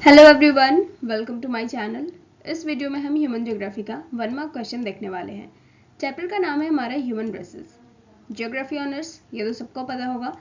Hello everyone, welcome to my channel. इस video में हम ह्यूमन ज्योग्राफी का 1 मार्क क्वेश्चन देखने वाले हैं। चैप्टर का नाम है हमारा ह्यूमन रेसेस। ज्योग्राफी ऑनर्स ये तो सबको पता होगा।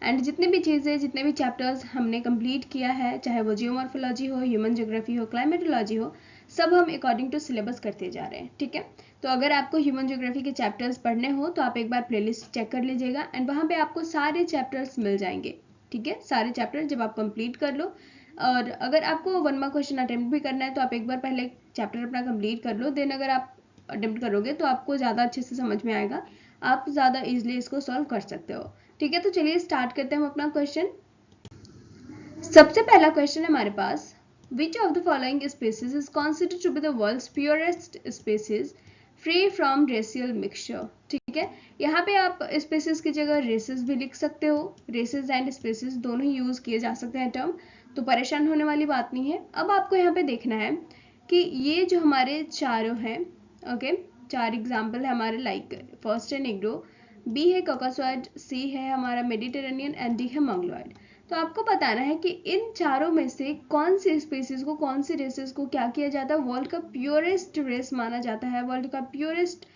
एंड जितने भी चीज़ें, जितने भी चैप्टर्स हमने कंप्लीट किया है, चाहे वो जियोमॉर्फोलॉजी हो, ह्यूमन ज्योग्राफी हो, क्लाइमेटोलॉजी हो, सब हम अकॉर्डिंग टू सिलेबस करते जा रहे हैं। ठीक है, तो अगर आपको ह्यूमन ज्योग्राफी के चैप्टर्स पढ़ने हो तो आप एक बार प्लेलिस्ट चेक कर लीजिएगा एंड वहाँ पे आपको सारे चैप्टर्स मिल जाएंगे। ठीक है, सारे चैप्टर जब आप कंप्लीट कर लो, और अगर आपको 1 मार्क क्वेश्चन अटेम्प्ट भी करना है तो आप एक बार पहले चैप्टर अपना कंप्लीट कर लो, देन अगर आप अटेम्प्ट करोगे तो आपको ज़्यादा अच्छे से समझ में आएगा, आप ज़्यादा इजीली इसको सॉल्व कर सकते हो। ठीक है, तो चलिए स्टार्ट करते हैं हम अपना क्वेश्चन। सबसे पहला क्वेश्चन है हमारे पास, which of the following species is considered to be the world's purest species free from racial mixture. ठीक है, यहाँ पे आप स्पीसीज की जगह रेसेस भी लिख सकते हो, रेसेस एंड स्पीसीज दोनों ही यूज किए जा सकते हैं टर्म, तो परेशान होने वाली बात नहीं है। अब आपको यहाँ पे देखना है कि ये जो हमारे चारों हैं, ओके, चार एग्जाम्पल है हमारे, लाइक फर्स्ट है निग्रो, बी है कॉकसॉइड, सी है हमारा मेडिटेरेनियन एंड डी है मंगलोइड। तो आपको बताना है कि इन चारों में से कौन सी स्पीसीज को, कौन सी रेसेस को क्या किया जाता है, वर्ल्ड का प्योरेस्ट रेस माना जाता है, वर्ल्ड का प्योरेस्ट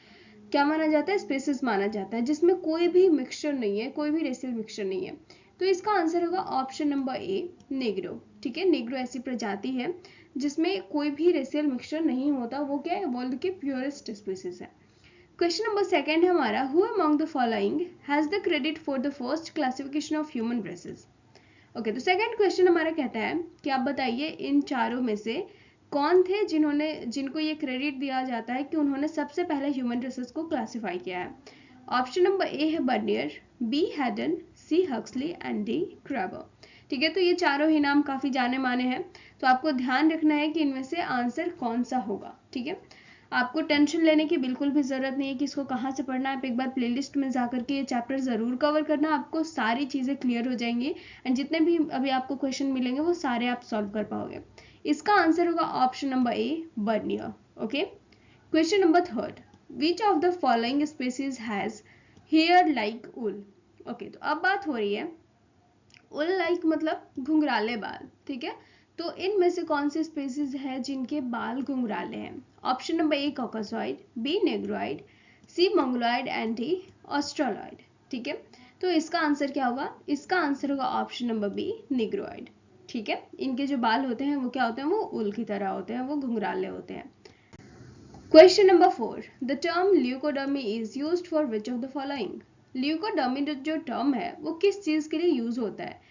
क्या माना जाता है, स्पीसीज माना जाता है, जिसमें कोई भी मिक्सचर नहीं है, कोई भी रेसियल मिक्सचर नहीं है। तो इसका आंसर होगा ऑप्शन नंबर ए, नेग्रो। ठीक है, नेग्रो ऐसी प्रजाति है जिसमें कोई भी रेसियल मिक्सचर नहीं होता, वो क्या है, वर्ल्ड के प्योरेस्ट स्पीसीज है। क्वेश्चन नंबर सेकंड है हमारा, who among the following has the credit for the first classification of human races. Okay, तो सेकंड क्वेश्चन हमारा कहता है कि आप बताइए इन चारों में से कौन थे जिनको ये क्रेडिट दिया जाता है कि उन्होंने सबसे पहले ह्यूमन रेसेस को क्लासिफाई किया है। ऑप्शन नंबर ए है Bernier, B Haddon, C Huxley and D Kroeber. ठीक है, तो ये चारों ही नाम काफी जाने माने हैं, तो आपको ध्यान रखना है कि इनमें से आंसर कौन सा होगा। ठीक है, आपको टेंशन लेने की बिल्कुल भी जरूरत नहीं है कि इसको कहाँ से पढ़ना है। आप एक बार प्लेलिस्ट में जाकर के ये चैप्टर जरूर कवर करना, आपको सारी चीजें क्लियर हो जाएंगी एंड जितने भी अभी आपको क्वेश्चन मिलेंगे वो सारे आप सॉल्व कर पाओगे। इसका आंसर होगा option number A, Bernier. Okay, question number third, which of the following species has hair like wool. Okay, तो अब बात हो रही है, उल लाइक मतलब घुंघराले बाल। ठीक है, तो इनमें से कौन सी स्पीसीज है जिनके बाल घुंघराले हैं। Option number A Caucasoid, B Negroid, C Mongoloid and D Australoid. ठीक है, तो इसका आंसर क्या होगा, इसका आंसर होगा ऑप्शन नंबर बी, निग्रोइड। ठीक है, इनके जो बाल होते हैं वो क्या होते हैं, वो उल की तरह होते हैं, वो घुंघराले होते हैं। Question number 4, the term leucodermy is used for which of the following. Leucodermy जो टर्म है वो किस चीज के लिए यूज होता है।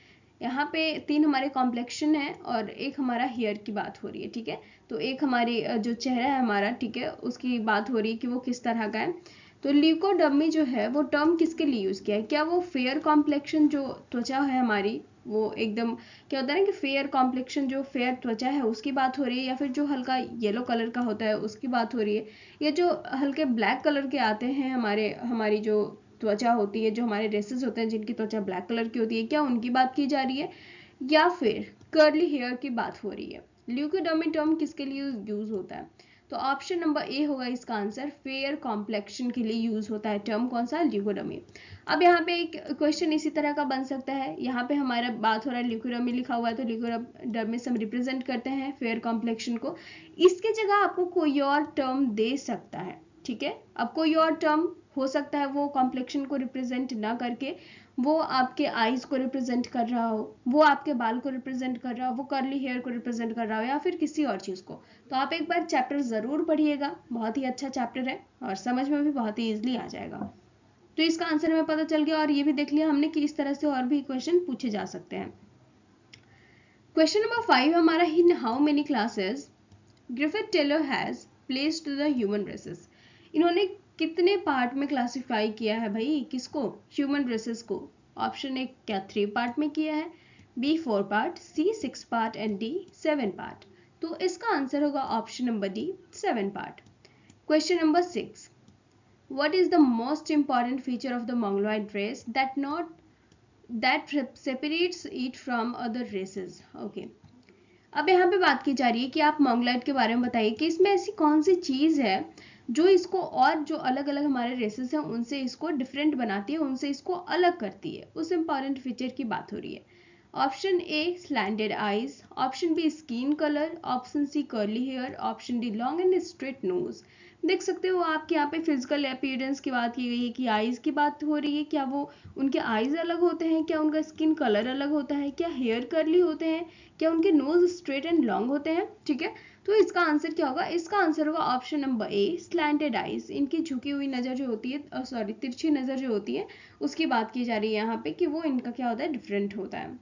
यहाँ पे तीन हमारे कॉम्प्लेक्शन है और एक हमारा हेयर की बात हो रही है। ठीक है, तो एक हमारी जो चेहरा है हमारा, ठीक है, उसकी बात हो रही है कि वो किस तरह का है। तो ल्यूकोडर्मी जो है वो टर्म किसके लिए यूज किया है, क्या वो फेयर कॉम्प्लेक्शन जो त्वचा है हमारी, वो एकदम क्या होता है ना कि फेयर कॉम्प्लेक्शन जो फेयर त्वचा है उसकी बात हो रही है, या फिर जो हल्का येलो कलर का होता है उसकी बात हो रही है, या जो हल्के ब्लैक कलर के आते हैं हमारी जो त्वचा होती है, जो हमारे रेसेस होते हैं जिनकी त्वचा ब्लैक कलर की होती है, क्या उनकी बात की जा रही है, या फिर कर्ली हेयर की बात हो रही है। ल्यूकोडर्मी टर्म किसके लिए यूज होता है, तो ऑप्शन नंबर ए होगा इसका आंसर, फेयर कॉम्प्लेक्शन के लिए यूज होता है टर्म, कौन सा, ल्यूकोडर्मी। अब यहाँ पे एक क्वेश्चन इसी तरह का बन सकता है, यहाँ पे हमारा बात हो रहा है ल्यूकोडर्मी लिखा हुआ है, तो ल्यूकोडर्मी से हम रिप्रेजेंट करते हैं फेयर कॉम्प्लेक्शन को, इसके जगह आपको कोई और टर्म दे सकता है। ठीक है, अब कोई और टर्म हो सकता है वो कॉम्प्लेक्शन को रिप्रेजेंट ना करके वो आपके आईज को रिप्रेजेंट कर रहा हो, वो आपके बाल को रिप्रेजेंट कर रहा हो, वो कर्ली हेयर को रिप्रेजेंट कर रहा हो, या फिर किसी और चीज को। तो आप एक बार चैप्टर जरूर पढ़िएगा, बहुत ही अच्छा चैप्टर है और समझ में भी बहुत ही इजिली आ जाएगा। तो इसका आंसर हमें पता चल गया और ये भी देख लिया हमने कि इस तरह से और भी क्वेश्चन पूछे जा सकते हैं। क्वेश्चन नंबर 5 हमारा, in how many classes Griffith Taylor has placed the human races. इन्होंने कितने पार्ट में क्लासिफाई किया है भाई, किसको, ह्यूमन रेसेस को। ऑप्शन ए क्या 3 पार्ट में किया है, B 4 part, C 6 part and D 7 part. तो इसका आंसर होगा option number D, 7 part. Question number 6, what is the most important feature of the mongoloid race that separates it from other races. Okay, अब यहाँ पे बात की जा रही है कि आप मंगोलाइड के बारे में बताइए कि इसमें ऐसी कौन सी चीज है जो इसको और जो अलग अलग हमारे रेसेस हैं उनसे इसको डिफरेंट बनाती है, उनसे इसको अलग करती है, उस इंपॉर्टेंट फीचर की बात हो रही है। Option A slanted eyes, option B skin colour, option C curly hair, option D long and straight nose. देख सकते हो आपके यहाँ पे फिजिकल अपीयरेंस की बात की गई है कि आईज की बात हो रही है, क्या वो उनके आईज अलग होते हैं, क्या उनका स्किन कलर अलग होता है, क्या हेयर कर्ली होते हैं, क्या उनके नोज स्ट्रेट एंड लॉन्ग होते हैं। ठीक है, तो इसका आंसर क्या होगा? इसका आंसर होगा ऑप्शन नंबर ए स्लैंटेड आईज। इनकी झुकी हुई नजर जो होती है, सॉरी तिरछी नजर जो होती है, उसकी बात की जा रही है यहाँ पे कि वो इनका क्या होता है, डिफरेंट होता है,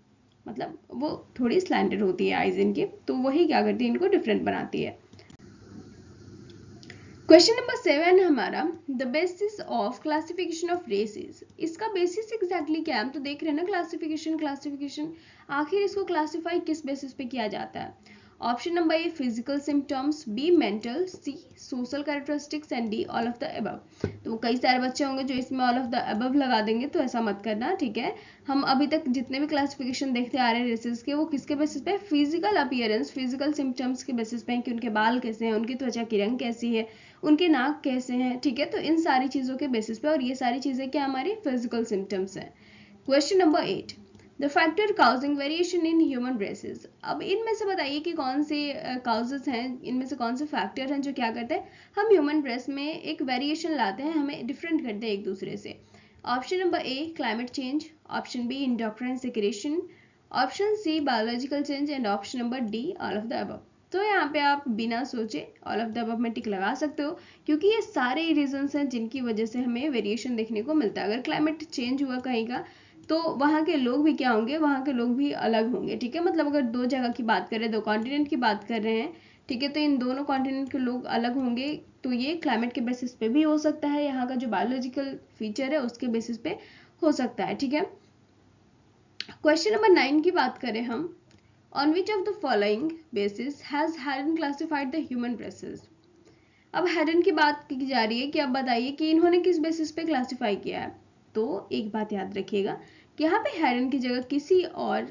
मतलब वो थोड़ी स्लैंटेड होती है आईज इनकी, तो वही क्या करती है, इनको डिफरेंट बनाती है। क्वेश्चन नंबर 7 हमारा, the basis of classification of races. इसका बेसिस एग्जैक्टली क्या है? हम तो देख रहे हैं ना क्लासिफिकेशन, आखिर इसको क्लासिफाई किस बेसिस पे किया जाता है? Option number A physical symptoms, B mental, C social characteristics and D all of the above. तो कई सारे बच्चे होंगे जो इसमें ऑल ऑफ द अबव लगा देंगे, तो ऐसा मत करना, ठीक है। हम अभी तक जितने भी क्लासिफिकेशन देखते आ रहे हैं रेसेस के, वो किसके बेसिस पे? फिजिकल अपीयरेंस, फिजिकल सिम्टम्स के बेसिस पे, कि उनके बाल कैसे हैं, उनकी त्वचा की रंग कैसी है, उनके नाक कैसे हैं, ठीक है। तो इन सारी चीजों के बेसिस पे, और ये सारी चीजें क्या हमारी फिजिकल सिम्टम्स हैं। Question number 8, the factor causing variation in human races. अब इनमें से बताइए कि कौन से काउजेस हैं, इनमें से कौन से फैक्टर हैं जो क्या करते हैं, हम ह्यूमन रेस में एक वेरिएशन लाते हैं, हमें डिफरेंट करते हैं एक दूसरे से। Option number A climate change, option B endocrine secretion, option C biological change and option number D all of the above. तो यहाँ पे आप बिना सोचे ऑल ऑफ द अबव में टिक लगा सकते हो, क्योंकि ये सारे रीजंस हैं जिनकी वजह से हमें वेरिएशन देखने को मिलता है। अगर क्लाइमेट चेंज हुआ कहीं का, तो वहाँ के लोग भी क्या होंगे, वहाँ के लोग भी अलग होंगे, ठीक है। मतलब अगर दो जगह की बात करें, दो कॉन्टिनेंट की बात कर रहे हैं, ठीक है, तो इन दोनों कॉन्टिनेंट के लोग अलग होंगे, तो ये क्लाइमेट के बेसिस पे भी हो सकता है, यहाँ का जो बायोलॉजिकल फीचर है उसके बेसिस पे हो सकता है, ठीक है। क्वेश्चन नंबर 9 की बात करें हम, on which of the following basis has Haddon classified the human races. अब हैरन की बात की जा रही है कि अब बताइए कि इन्होंने किस बेसिस पे क्लासिफाई किया है। तो एक बात याद रखिएगा कि यहाँ पे हैरन की जगह किसी और,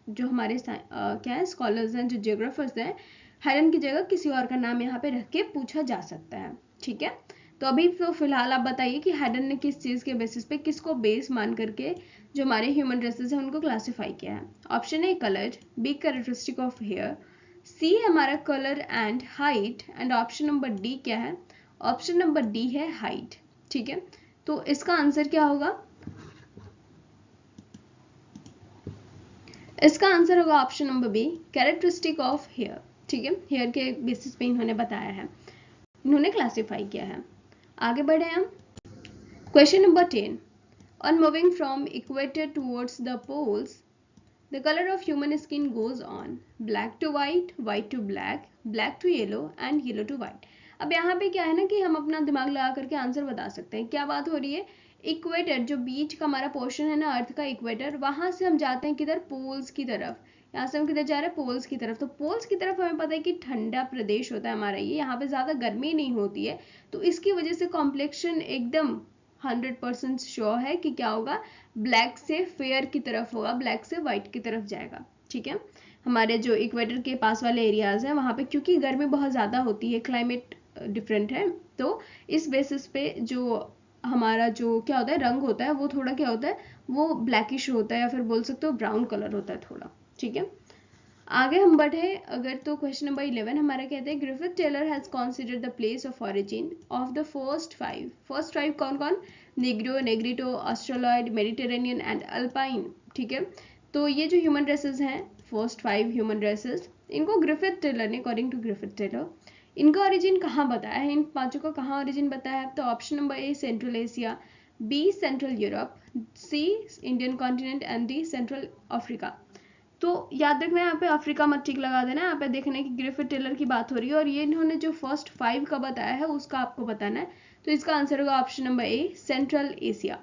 जो हमारे क्या है स्कॉलर्स हैं, जो जियोग्राफर्स हैं, हैरन की जगह किसी और का नाम यहाँ पे रख के पूछा जा सकता है, ठीक है। तो अभी तो फिलहाल आप बताइए कि हैरन ने किस चीज के बेसिस पे, किसको बेस मान करके जो हमारे ह्यूमन रेसेस हैं उनको क्लासिफाई किया है। Option A colour, B characteristic of hair, C है हमारा colour and height, and option number D क्या है? ऑप्शन नंबर डी है हाइट, ठीक है। तो इसका आंसर क्या होगा? इसका आंसर होगा option number B characteristic of hair, ठीक है। हेयर के बेसिस पे इन्होंने बताया है, इन्होंने क्लासिफाई किया है। आगे बढ़े हम। Question number 10, on moving from equator towards the poles, the color of human skin goes on black to white, white to black, black to yellow and yellow to white। अब यहाँ पे क्या है ना कि हम अपना दिमाग लगा करके आंसर बता सकते हैं। क्या बात हो रही है? इक्वेटर, जो बीच का हमारा पोर्शन है ना अर्थ का इक्वेटर, वहां से हम जाते हैं किधर? पोल्स की तरफ। यहाँ से हम किधर जा रहे हैं? पोल्स की तरफ। तो पोल्स की तरफ हमें पता है कि ठंडा प्रदेश होता है हमारा ये, यहाँ पे ज्यादा गर्मी नहीं होती है, तो इसकी वजह से कॉम्प्लेक्शन एकदम 100% श्योर है कि क्या होगा, ब्लैक से फेयर की तरफ होगा, ब्लैक से व्हाइट की तरफ जाएगा, ठीक है। हमारे जो इक्वेटर के पास वाले एरियाज हैं वहां पे क्योंकि गर्मी बहुत ज्यादा होती है, क्लाइमेट डिफरेंट है, तो इस बेसिस पे जो हमारा जो क्या होता है रंग होता है, वो थोड़ा क्या होता है, वो ब्लैकिश होता है, या फिर बोल सकते हो ब्राउन कलर होता है थोड़ा, ठीक है। आगे हम बढ़े अगर, तो क्वेश्चन नंबर 11 हमारा कहते हैं, Griffith Taylor has considered the place of origin of the first five कौन कौन? Negro, Negrito, Australoid, Mediterranean and Alpine, ठीक है। तो ये जो ह्यूमन रेसेस हैं, फर्स्ट 5 ह्यूमन रेसेस, इनको ग्रिफिथ टेलर ने, अकॉर्डिंग टू ग्रिफिथ टेलर, इनका ओरिजिन कहाँ बताया है, इन पांचों का कहाँ ओरिजिन बताया है? तो option number A central Asia, B Central Europe, C Indian continent and D Central Africa. तो याद रखना यहाँ पे अफ्रीका मत टिक लगा देना, यहाँ पे देखना है कि ग्रिफिथ टेलर की बात हो रही है, और ये इन्होंने जो फर्स्ट 5 का बताया है उसका आपको बताना है। तो इसका आंसर होगा option number A central Asia.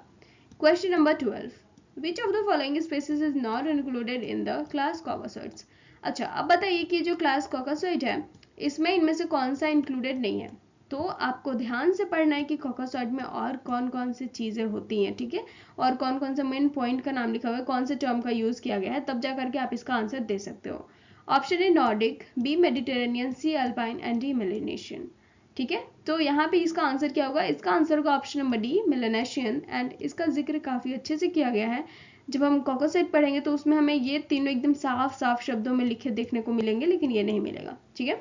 Question number 12, which of the following species is not included in the class Caucasoids. अच्छा, अब बताइए कि जो क्लास कॉकसॉइड है, इसमें इनमें से कौन सा इंक्लूडेड नहीं है। तो आपको ध्यान से पढ़ना है कि कॉकसॉइड में और कौन कौन सी चीजें होती हैं, ठीक है, और कौन कौन से मेन पॉइंट का नाम लिखा हुआ है, कौन से टर्म का यूज किया गया है, तब जा करके आप इसका आंसर दे सकते हो। Option A Nordic, B Mediterranean, C Alpine and D Melanesian, ठीक है। तो यहाँ पे इसका आंसर क्या होगा? इसका आंसर होगा ऑप्शन नंबर डी मेलेनेशियन, एंड इसका जिक्र काफी अच्छे से किया गया है जब हम कॉकोसाइट पढ़ेंगे तो उसमें हमें ये तीनों एकदम साफ साफ शब्दों में लिखे देखने को मिलेंगे, लेकिन ये नहीं मिलेगा। ठीक है,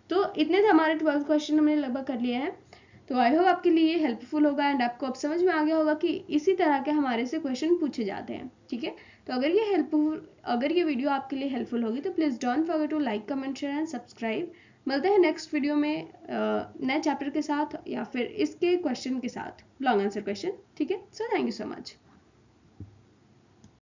तो इतने थे हमारे 12th क्वेश्चन, हमने लगभग कर लिए हैं। तो आई होप आपके लिए ये हेल्पफुल होगा एंड आपको अब समझ में आ गया होगा कि इसी तरह के हमारे से क्वेश्चन पूछे जाते हैं। ठीक है, तो अगर ये वीडियो आपके लिए हेल्पफुल होगी तो please don't forget to like, comment, share and subscribe. मिलते हैं नेक्स्ट वीडियो में नए चैप्टर के साथ या फिर इसके क्वेश्चन के साथ, लॉन्ग आंसर क्वेश्चन। ठीक है, so thank you so much.